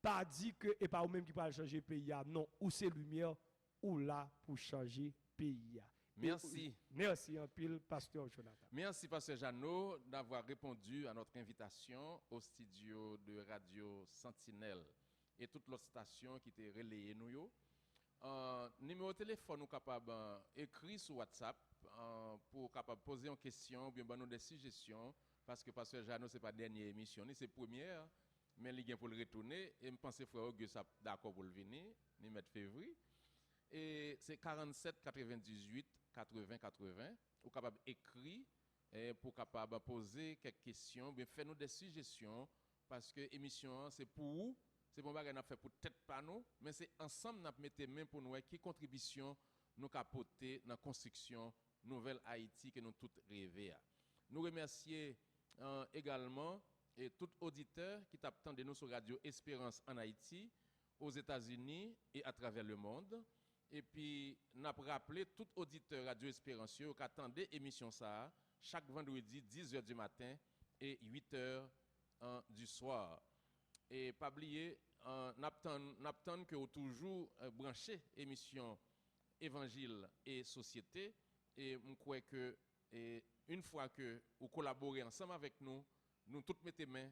Pas dit que et pas vous même qui va changer le pays. Non, ou c'est lumière ou là pour changer le pays. Merci. Merci en pile, Pasteur Jonathan. Merci, Pasteur Jeannot, d'avoir répondu à notre invitation au studio de Radio Sentinelle et toutes les stations qui étaient relayées nous. Numéro de téléphone, nous capable écrire sur WhatsApp pour capable poser une question ou bien nous des suggestions parce que Pasteur Jeannot c'est pas dernière émission, c'est première mais il vient pour le retourner. Et je pense que frère Auguste est d'accord pour le venir, ni mettre février. Et c'est 47 98 80 80. Vous capable d'écrire pour capable poser quelques questions, bien faire nous des suggestions parce que l'émission c'est pour vous, c'est pour pas qu'on a fait pour tête pas nous, mais c'est ensemble n'a mettre main pour nous qui contribution nous capoter dans la construction nouvelle Haïti que nous tous rêver. Nous remercier également et tout auditeur qui t'attend de nous sur Radio Espérance en Haïti, aux États-Unis et à travers le monde. Et puis, nous avons rappelé tout auditeur Radio Espérance qui attendait l'émission ça chaque vendredi 10h du matin et 8h du soir. Et pas oublier, nous attendons que vous toujours branché émission Évangile et Société. Et je crois que une fois que vous collaborez ensemble avec nous, nous tous mettez main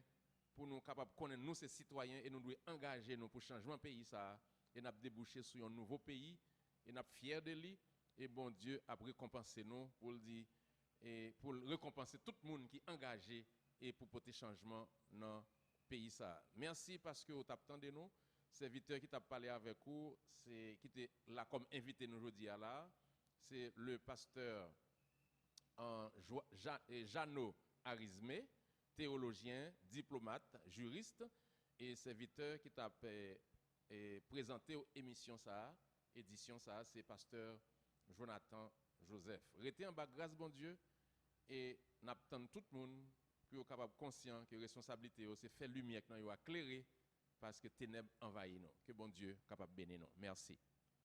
pour nous capables de connaître nous ces citoyens et nous devons engager nous pour changement pays ça et nous déboucher sur un nouveau pays et nous sommes fiers de lui et bon Dieu a récompensé nous pour le dire et pour récompenser tout le monde qui est engagé et pour porter changement dans le pays ça. Merci parce que vous attendez nous. Serviteur qui t'a parlé avec vous, c'est qui était là comme invité nous aujourd'hui là, c'est le pasteur Jeannot Arizmé, théologien, diplomate, juriste et serviteur qui t'a présenté aux émissions ça, édition ça, c'est pasteur Jonathan Joseph. Restez en bas, grâce bon Dieu, et n'attendons tout le monde pour être capable conscient que la responsabilité c'est faire lumière, nous éclairer parce que ténèbres envahissent nous. Que bon Dieu capable de bénir nous. Merci.